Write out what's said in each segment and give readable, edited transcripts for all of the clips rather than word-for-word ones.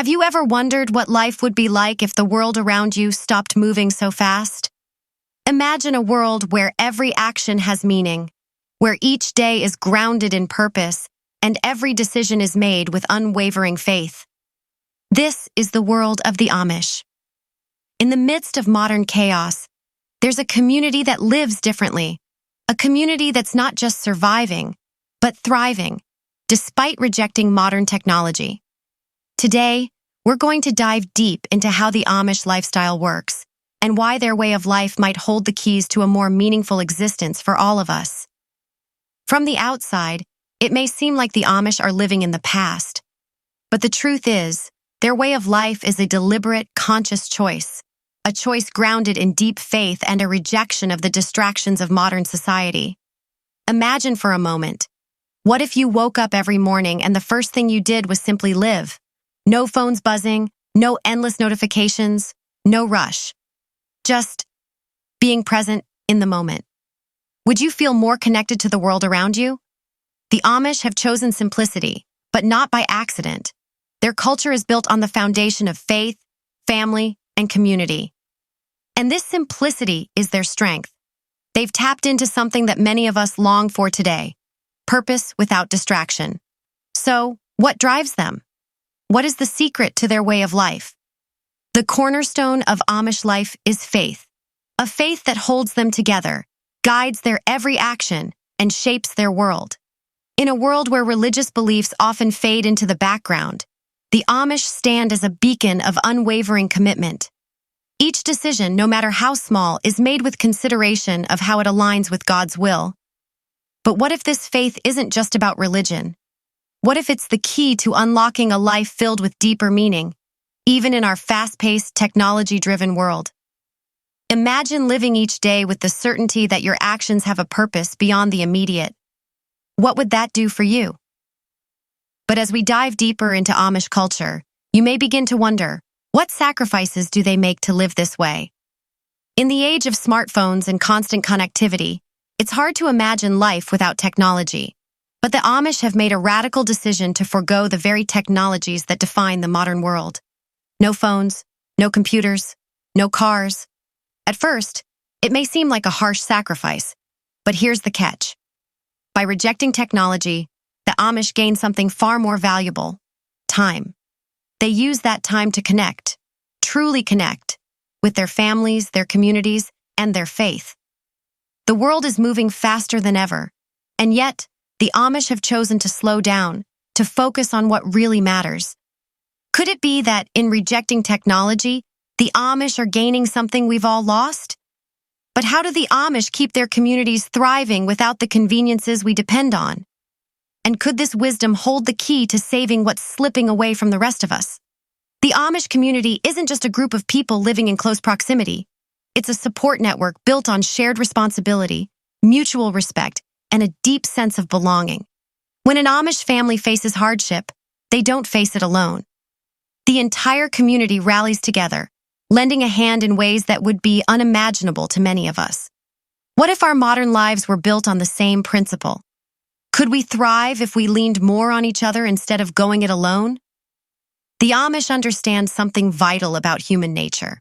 Have you ever wondered what life would be like if the world around you stopped moving so fast? Imagine a world where every action has meaning, where each day is grounded in purpose, and every decision is made with unwavering faith. This is the world of the Amish. In the midst of modern chaos, there's a community that lives differently, a community that's not just surviving, but thriving, despite rejecting modern technology. Today, we're going to dive deep into how the Amish lifestyle works and why their way of life might hold the keys to a more meaningful existence for all of us. From the outside, it may seem like the Amish are living in the past, but the truth is, their way of life is a deliberate, conscious choice, a choice grounded in deep faith and a rejection of the distractions of modern society. Imagine for a moment, what if you woke up every morning and the first thing you did was simply live? No phones buzzing, no endless notifications, no rush. Just being present in the moment. Would you feel more connected to the world around you? The Amish have chosen simplicity, but not by accident. Their culture is built on the foundation of faith, family, and community. And this simplicity is their strength. They've tapped into something that many of us long for today, purpose without distraction. So, what drives them? What is the secret to their way of life? The cornerstone of Amish life is faith, a faith that holds them together, guides their every action, and shapes their world. In a world where religious beliefs often fade into the background, the Amish stand as a beacon of unwavering commitment. Each decision, no matter how small, is made with consideration of how it aligns with God's will. But what if this faith isn't just about religion? What if it's the key to unlocking a life filled with deeper meaning, even in our fast-paced, technology-driven world? Imagine living each day with the certainty that your actions have a purpose beyond the immediate. What would that do for you? But as we dive deeper into Amish culture, you may begin to wonder, what sacrifices do they make to live this way? In the age of smartphones and constant connectivity, it's hard to imagine life without technology. But the Amish have made a radical decision to forego the very technologies that define the modern world. No phones, no computers, no cars. At first, it may seem like a harsh sacrifice, but here's the catch. By rejecting technology, the Amish gain something far more valuable: time. They use that time to connect, truly connect, with their families, their communities, and their faith. The world is moving faster than ever, and yet, the Amish have chosen to slow down, to focus on what really matters. Could it be that, in rejecting technology, the Amish are gaining something we've all lost? But how do the Amish keep their communities thriving without the conveniences we depend on? And could this wisdom hold the key to saving what's slipping away from the rest of us? The Amish community isn't just a group of people living in close proximity. It's a support network built on shared responsibility, mutual respect, and a deep sense of belonging. When an Amish family faces hardship, they don't face it alone. The entire community rallies together, lending a hand in ways that would be unimaginable to many of us. What if our modern lives were built on the same principle? Could we thrive if we leaned more on each other instead of going it alone? The Amish understand something vital about human nature.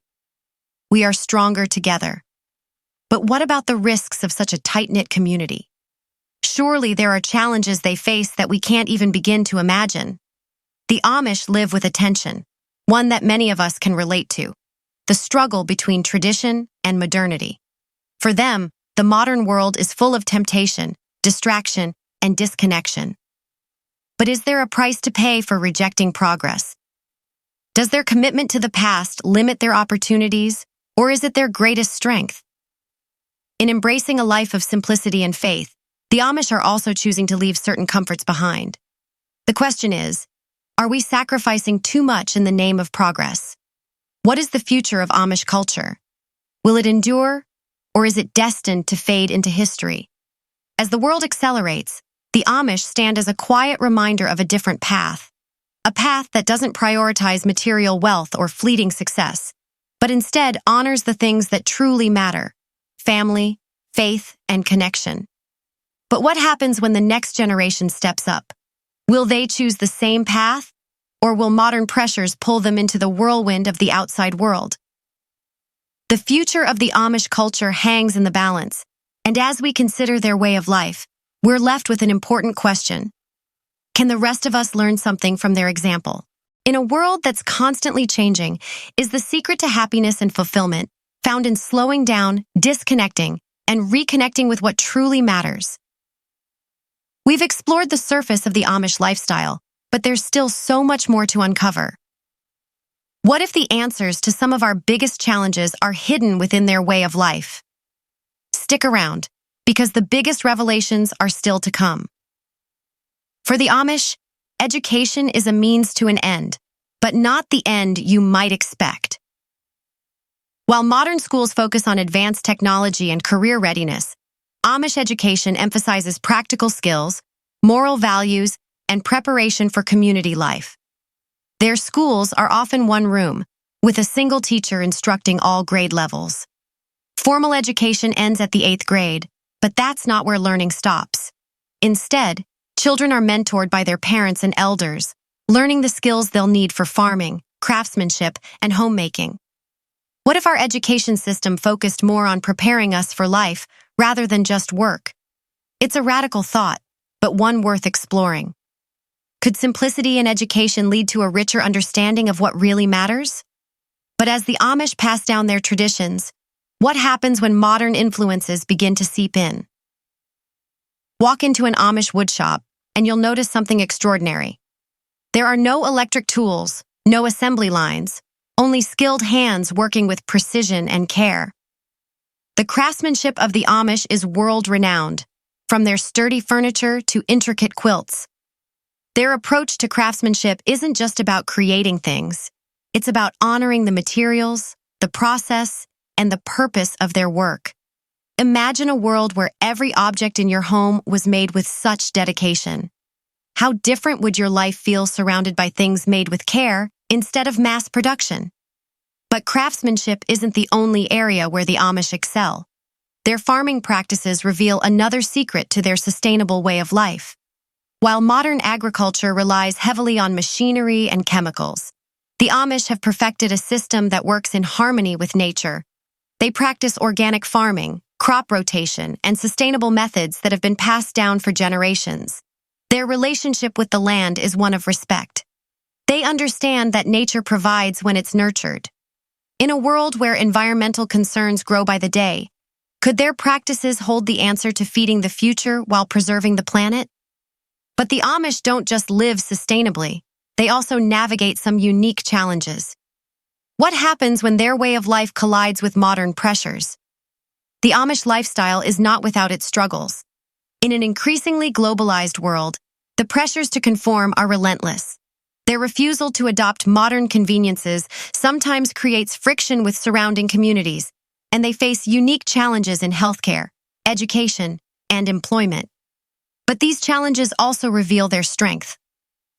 We are stronger together. But what about the risks of such a tight-knit community? Surely there are challenges they face that we can't even begin to imagine. The Amish live with a tension, one that many of us can relate to: the struggle between tradition and modernity. For them, the modern world is full of temptation, distraction, and disconnection. But is there a price to pay for rejecting progress? Does their commitment to the past limit their opportunities, or is it their greatest strength? In embracing a life of simplicity and faith, the Amish are also choosing to leave certain comforts behind. The question is, are we sacrificing too much in the name of progress? What is the future of Amish culture? Will it endure, or is it destined to fade into history? As the world accelerates, the Amish stand as a quiet reminder of a different path, a path that doesn't prioritize material wealth or fleeting success, but instead honors the things that truly matter: family, faith, and connection. But what happens when the next generation steps up? Will they choose the same path, or will modern pressures pull them into the whirlwind of the outside world? The future of the Amish culture hangs in the balance, and as we consider their way of life, we're left with an important question. Can the rest of us learn something from their example? In a world that's constantly changing, is the secret to happiness and fulfillment found in slowing down, disconnecting, and reconnecting with what truly matters? We've explored the surface of the Amish lifestyle, but there's still so much more to uncover. What if the answers to some of our biggest challenges are hidden within their way of life? Stick around, because the biggest revelations are still to come. For the Amish, education is a means to an end, but not the end you might expect. While modern schools focus on advanced technology and career readiness, Amish education emphasizes practical skills, moral values, and preparation for community life. Their schools are often one room, with a single teacher instructing all grade levels. Formal education ends at the 8th grade, but that's not where learning stops. Instead, children are mentored by their parents and elders, learning the skills they'll need for farming, craftsmanship, and homemaking. What if our education system focused more on preparing us for life rather than just work? It's a radical thought, but one worth exploring. Could simplicity in education lead to a richer understanding of what really matters? But as the Amish pass down their traditions, what happens when modern influences begin to seep in? Walk into an Amish woodshop, and you'll notice something extraordinary. There are no electric tools, no assembly lines, only skilled hands working with precision and care. The craftsmanship of the Amish is world-renowned, from their sturdy furniture to intricate quilts. Their approach to craftsmanship isn't just about creating things. It's about honoring the materials, the process, and the purpose of their work. Imagine a world where every object in your home was made with such dedication. How different would your life feel surrounded by things made with care instead of mass production? But craftsmanship isn't the only area where the Amish excel. Their farming practices reveal another secret to their sustainable way of life. While modern agriculture relies heavily on machinery and chemicals, the Amish have perfected a system that works in harmony with nature. They practice organic farming, crop rotation, and sustainable methods that have been passed down for generations. Their relationship with the land is one of respect. They understand that nature provides when it's nurtured. In a world where environmental concerns grow by the day, could their practices hold the answer to feeding the future while preserving the planet? But the Amish don't just live sustainably, they also navigate some unique challenges. What happens when their way of life collides with modern pressures? The Amish lifestyle is not without its struggles. In an increasingly globalized world, the pressures to conform are relentless. Their refusal to adopt modern conveniences sometimes creates friction with surrounding communities, and they face unique challenges in healthcare, education, and employment. But these challenges also reveal their strength.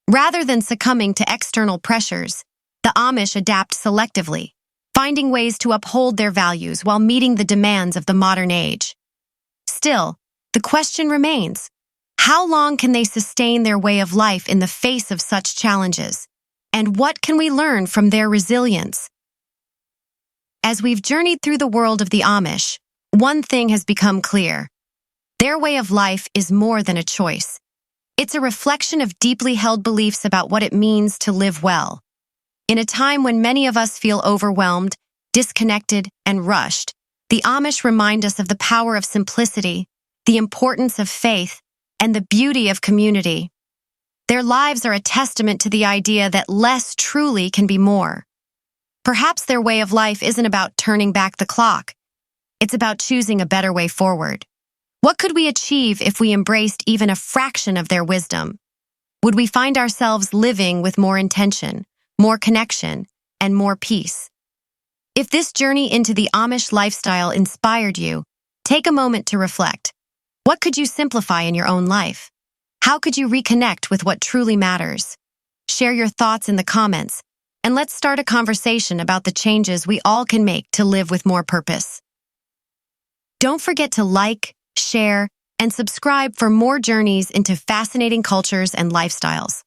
Rather than succumbing to external pressures, the Amish adapt selectively, finding ways to uphold their values while meeting the demands of the modern age. Still, the question remains, how long can they sustain their way of life in the face of such challenges? And what can we learn from their resilience? As we've journeyed through the world of the Amish, one thing has become clear. Their way of life is more than a choice. It's a reflection of deeply held beliefs about what it means to live well. In a time when many of us feel overwhelmed, disconnected, and rushed, the Amish remind us of the power of simplicity, the importance of faith, and the beauty of community. Their lives are a testament to the idea that less truly can be more. Perhaps their way of life isn't about turning back the clock. It's about choosing a better way forward. What could we achieve if we embraced even a fraction of their wisdom? Would we find ourselves living with more intention, more connection, and more peace? If this journey into the Amish lifestyle inspired you, take a moment to reflect. What could you simplify in your own life? How could you reconnect with what truly matters? Share your thoughts in the comments, and let's start a conversation about the changes we all can make to live with more purpose. Don't forget to like, share, and subscribe for more journeys into fascinating cultures and lifestyles.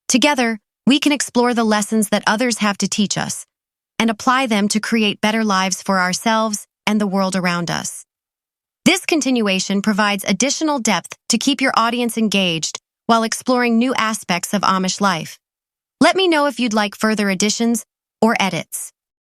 Together, we can explore the lessons that others have to teach us and apply them to create better lives for ourselves and the world around us. This continuation provides additional depth to keep your audience engaged while exploring new aspects of Amish life. Let me know if you'd like further additions or edits.